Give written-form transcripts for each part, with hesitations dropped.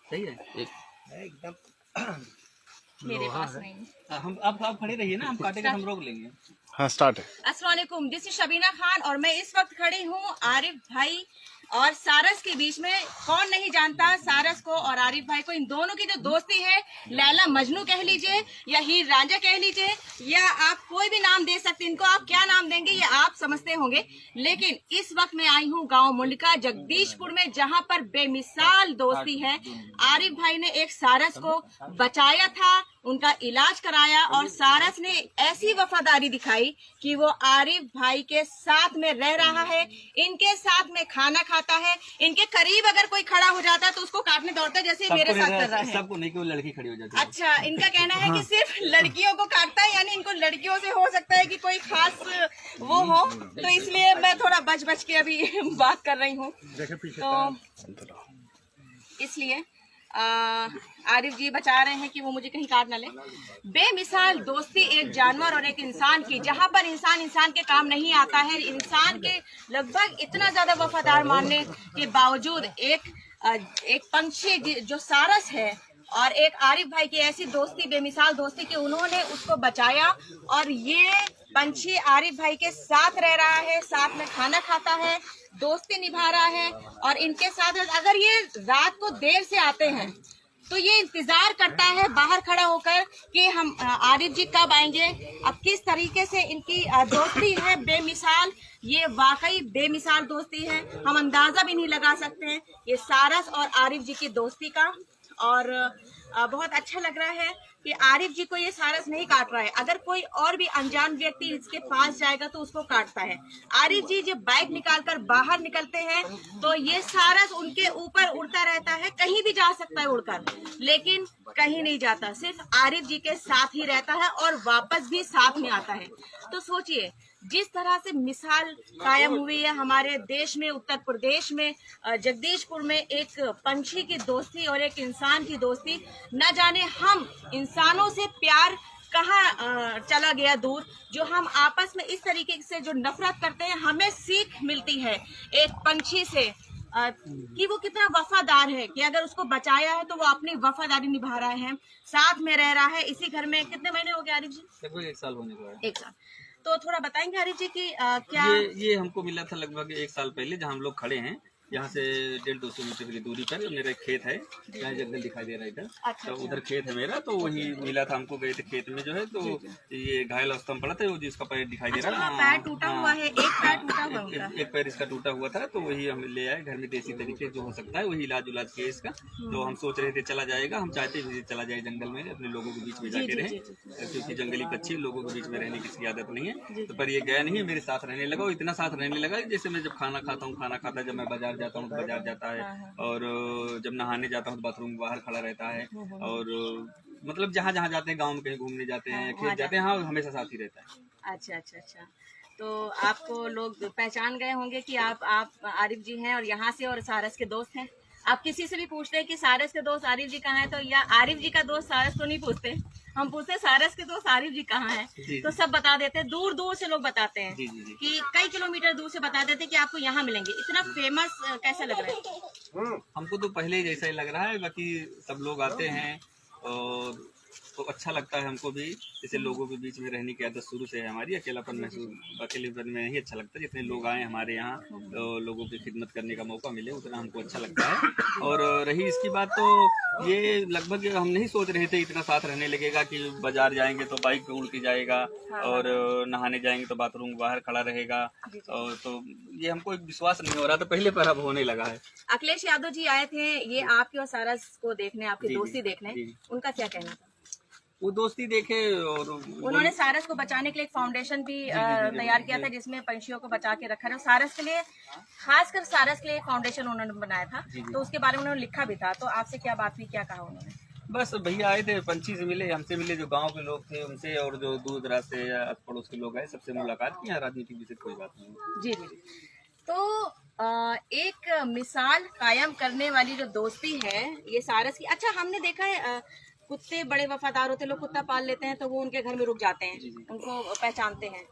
सही है एकदम। मेरे पास नहीं। हम आप खड़े रहिए ना, हम काटेंगे, हम रोक लेंगे। हाँ स्टार्ट है। अस्सलाम वालेकुम, दिस इज शबीना खान और मैं इस वक्त खड़ी हूँ आरिफ भाई और सारस के बीच में। कौन नहीं जानता सारस को और आरिफ भाई को। इन दोनों की जो दोस्ती है, लैला मजनू कह लीजिए या हीर रांझा कह लीजिए, या आप कोई भी नाम दे सकते हैं इनको। आप क्या नाम देंगे ये आप समझते होंगे, लेकिन इस वक्त मैं आई हूँ गांव मुंडका जगदीशपुर में, जहां पर बेमिसाल दोस्ती है। आरिफ भाई ने एक सारस को बचाया था, उनका इलाज कराया और सारस ने ऐसी वफादारी दिखाई कि वो आरिफ भाई के साथ में रह रहा है, इनके साथ में खाना खाता है, इनके करीब अगर कोई खड़ा हो जाता है तो उसको काटने दौड़ता है, जैसे मेरे साथ कर रहा है। सबको नहीं कि वो लड़की खड़ी हो जाती है। अच्छा, इनका कहना है कि सिर्फ लड़कियों को काटता है, यानी इनको लड़कियों से हो सकता है कि कोई खास वो हो, तो इसलिए मैं थोड़ा बच बच के अभी बात कर रही हूँ। तो इसलिए आरिफ जी बचा रहे हैं कि वो मुझे कहीं काट न ले। बेमिसाल दोस्ती एक जानवर और एक इंसान की, जहां पर इंसान के काम नहीं आता है, इंसान के लगभग इतना ज्यादा वफादार मानने के बावजूद एक पंछी जो सारस है और एक आरिफ भाई की ऐसी दोस्ती, बेमिसाल दोस्ती कि उन्होंने उसको बचाया और ये पंछी आरिफ भाई के साथ रह रहा है, साथ में खाना खाता है, दोस्ती निभा रहा है। और इनके साथ अगर ये रात को देर से आते हैं तो ये इंतजार करता है बाहर खड़ा होकर कि हम आरिफ जी कब आएंगे। अब किस तरीके से इनकी दोस्ती है बेमिसाल, ये वाकई बेमिसाल दोस्ती है, हम अंदाजा भी नहीं लगा सकते हैं ये सारस और आरिफ जी की दोस्ती का। और बहुत अच्छा लग रहा है कि आरिफ जी को ये सारस नहीं काट रहा है। अगर कोई और भी अनजान व्यक्ति इसके पास जाएगा तो उसको काटता है। आरिफ जी जब बाइक निकालकर बाहर निकलते हैं तो ये सारस उनके ऊपर उड़ता रहता है, कहीं भी जा सकता है उड़कर, लेकिन कहीं नहीं जाता, सिर्फ आरिफ जी के साथ ही रहता है और वापस भी साथ में आता है। तो सोचिए जिस तरह से मिसाल कायम हुई है हमारे देश में, उत्तर प्रदेश में जगदीशपुर में, एक पंछी की दोस्ती और एक इंसान की दोस्ती। न जाने हम इंसानों से प्यार कहाँ चला गया दूर, जो हम आपस में इस तरीके से जो नफरत करते हैं। हमें सीख मिलती है एक पंछी से कि वो कितना वफादार है, कि अगर उसको बचाया है तो वो अपनी वफादारी निभा रहा है, साथ में रह रहा है इसी घर में। कितने महीने हो गए आरिफ जी? लगभग 1 साल होने को है। 1 साल। तो थोड़ा बताएंगे आरिफ जी की क्या ये हमको मिला था लगभग 1 साल पहले, जहाँ हम लोग खड़े हैं, यहाँ से 150-200 मीटर की दूरी पर मेरा एक खेत है, यहाँ जंगल दिखाई दे रहा है इधर। अच्छा, तो उधर खेत है मेरा, तो वही मिला था हमको। गए थे खेत में जो है, तो ये घायल अवस्था में पड़ा था, जिसका पैर दिखाई दे रहा है। पैर टूटा हुआ है, एक पैर टूटा हुआ है, एक पैर इसका टूटा हुआ था, तो वही हम ले आए घर में, देसी तरीके जो हो सकता है वही इलाज किया इसका। तो हम सोच रहे थे चला जाएगा, हम चाहते भी चला जाए जंगल में, अपने लोगों के बीच में जाके रहे, क्योंकि जंगली पक्षी लोगों के बीच में रहने की इसकी आदत नहीं है। तो पर ये गया नहीं, मेरे साथ रहने लगा, इतना साथ रहने लगा जैसे मैं जब खाना खाता जब मैं बाजार जाता हूँ तो बाजार जाता है, और जब नहाने जाता हूँ तो बाथरूम में बाहर खड़ा रहता है, और मतलब जहाँ जहाँ जाते हैं, गाँव में कहीं घूमने जाते हैं, खेत जाते हैं, हाँ हमेशा साथ ही रहता है। अच्छा। तो आपको लोग पहचान गए होंगे कि आप आरिफ जी हैं और यहाँ से और सारस के दोस्त हैं। आप किसी से भी पूछते हैं कि सारस के दोस्त आरिफ जी कहाँ है, तो या आरिफ जी का दोस्त सारस तो नहीं पूछते, हम पूछते सारस के दोस्त आरिफ जी कहाँ है, तो सब बता देते हैं। दूर दूर से लोग बताते हैं कि कई किलोमीटर दूर से बता देते हैं कि आपको यहाँ मिलेंगे। इतना फेमस कैसा लग रहा है? हमको तो पहले ही जैसा ही लग रहा है, बाकी सब लोग आते हैं और तो अच्छा लगता है हमको भी। जैसे लोगों के बीच में रहने की आदत शुरू से है हमारी, अकेलापन में नहीं अच्छा लगता। जितने लोग आए हमारे यहाँ, तो लोगों की खिदमत करने का मौका मिले, उतना हमको अच्छा लगता है। और रही इसकी बात, तो ये लगभग हम नहीं सोच रहे थे इतना साथ रहने लगेगा कि बाजार जाएंगे तो बाइक पे उड़ के जाएगा, और नहाने जाएंगे तो बाथरूम के बाहर खड़ा रहेगा, और तो ये हमको एक विश्वास नहीं हो रहा था पहले, पर अब होने लगा है। अखिलेश यादव जी आए थे ये आपकी और सारस को देखने, आपकी दोस्ती देखने, उनका क्या कहना था? वो दोस्ती देखे, और उन्होंने सारस को बचाने के लिए एक फाउंडेशन भी तैयार किया था जिसमें पंछियों को बचा के रखा है। सारस के लिए, खासकर सारस के लिए एक फाउंडेशन उन्होंने बनाया था, तो उसके बारे में उन्होंने लिखा भी था। तो आपसे क्या बात हुई, क्या कहा उन्होंने? बस भैया आए थे, पंछी से मिले, हमसे मिले, जो गांव के लोग थे उनसे, और जो दूर दराज से आस पड़ोस के लोग आए, सबसे मुलाकात की। राजनीतिक विषय कोई बात नहीं। जी। तो एक मिसाल कायम करने वाली जो दोस्ती है ये सारस की। अच्छा, हमने देखा है कुत्ते बड़े वफादार होते हैं, लोग कुत्ता पाल लेते हैं तो वो उनके घर में रुक जाते हैं, उनको पहचानते हैं।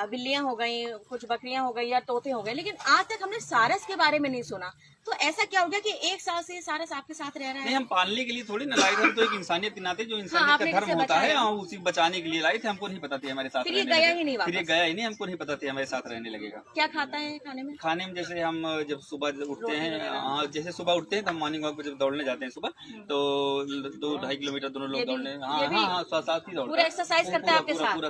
बिल्लियां हो गई, कुछ बकरियां हो गई या तोते हो गए, लेकिन आज तक हमने सारस के बारे में नहीं सुना। तो ऐसा क्या हो गया कि 1 साल से सारस आपके साथ रह रहा है? नहीं, हम पालने के लिए थोड़ी ना लाए थे, हम तो एक इंसानियत के नाते, जो इंसानियत का धर्म होता है, हम उसी बचाने के लिए लाए थे। हमको नहीं पता था हमारे साथ फिर ये गया ही नहीं वापस? फिर ये गया ही नहीं, हमको नहीं पता था हमारे साथ रहने लगेगा। क्या खाता है खाने में? खाने में जैसे हम जब सुबह उठते हैं, जैसे सुबह उठते हैं तो हम मॉर्निंग वॉक पे जब दौड़ने जाते हैं सुबह, तो 2-2.5 किलोमीटर दोनों लोग दौड़ने, हाँ साथ ही दौड़ते, पूरा एक्सरसाइज करता है आपके साथ? पूरा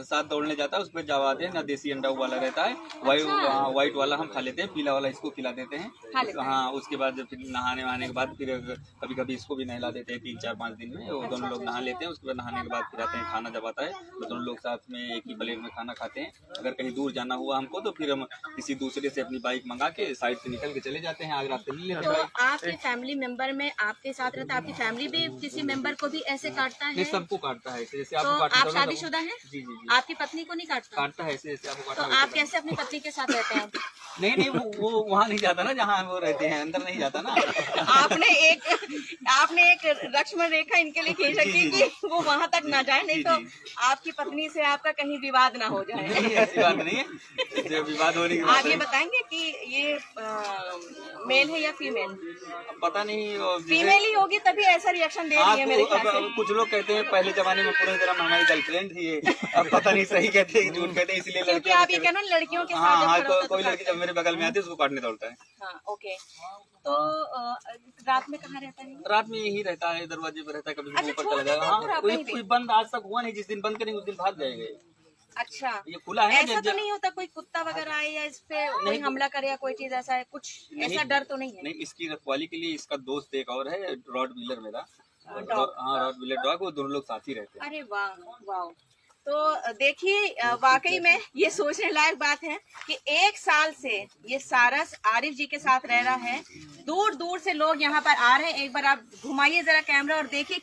साथ दौड़ने जाता है। उस पर जवाते हैं ना, देसी अंडा वाला रहता है, व्हाइट वाला हम खा लेते हैं, पीला वाला इसको खिला देते हैं। हाँ, उसके बाद फिर नहाने वहाने के बाद फिर कभी कभी इसको भी नहला देते हैं 3-4-5 दिन में, वो दोनों लोग नहा लेते हैं। उसके बाद नहाने के बाद फिर आते हैं, खाना जब आता है तो दोनों लोग साथ में एक ही प्लेट में खाना खाते हैं। अगर कहीं दूर जाना हुआ हमको तो फिर हम किसी दूसरे से अपनी बाइक मंगा के साइड से निकल के चले जाते हैं, आगे रास्ते मिल लेते हैं। तो आपके फैमिली मेंबर में आपके साथ रहता है, आपकी फैमिली भी किसी मेंबर को भी ऐसे काटता है? सबको काटता है, जैसे तो आप शादीशुदा हैं? जी जी जी। आपकी पत्नी को नहीं काटता है ऐसे जैसे आपको तो आप कैसे अपनी पत्नी के साथ रहते हैं? नहीं, वो वहाँ नहीं जाता ना जहाँ वो रहते हैं, अंदर नहीं जाता ना। आपने एक लक्ष्मण रेखा इनके लिए खींच रखी कि वो वहाँ तक ना जाए, नहीं तो आपकी पत्नी से आपका कहीं विवाद ना हो जाए। नहीं, ऐसी बात नहीं है, विवाद होने की बात। आप ये बताएंगे कि ये मेल है या फीमेल? पता नहीं, फीमेल ही होगी तभी ऐसा रिएक्शन दे रही है मेरे ख्याल से। कुछ लोग कहते हैं पहले जमाने में पूरी तरह हमारी गर्लफ्रेंड थी ये, अब पता नहीं सही कहते हैं झूठ कहते हैं, इसलिए क्योंकि आप ये कहना लड़कियों के साथ हाँ, कोई लड़की जब मेरे बगल में आती है उसको काटने दौड़ता है। हाँ, ओके। तो रात में कहाँ रहता है? रात में यही रहता है, दरवाजे पे रहता है, कभी अच्छा, ऊपर छोड़ चला जाएगा। देते हैं हाँ, कोई बंद आज तक हुआ नहीं, जिस दिन बंद करेंगे उस दिन भाग जाएंगे। अच्छा, ये खुला है। ऐसा तो नहीं होता कोई कुत्ता वगैरह आए या इस पे कोई हमला करे या कोई चीज ऐसा है, कुछ ऐसा डर तो नहीं है? नहीं, इसकी रखवाली के लिए इसका दोस्त एक और है, रॉड व्हीलर मेरा। हाँ, रॉड व्हीलर डॉग, वो दोनों लोग साथ ही रहते हैं। अरे वाह वाह। तो देखिए, वाकई में ये सोचने लायक बात है कि 1 साल से ये सारस आरिफ जी के साथ रह रहा है। दूर दूर से लोग यहाँ पर आ रहे हैं। एक बार आप घुमाइए जरा कैमरा और देखिए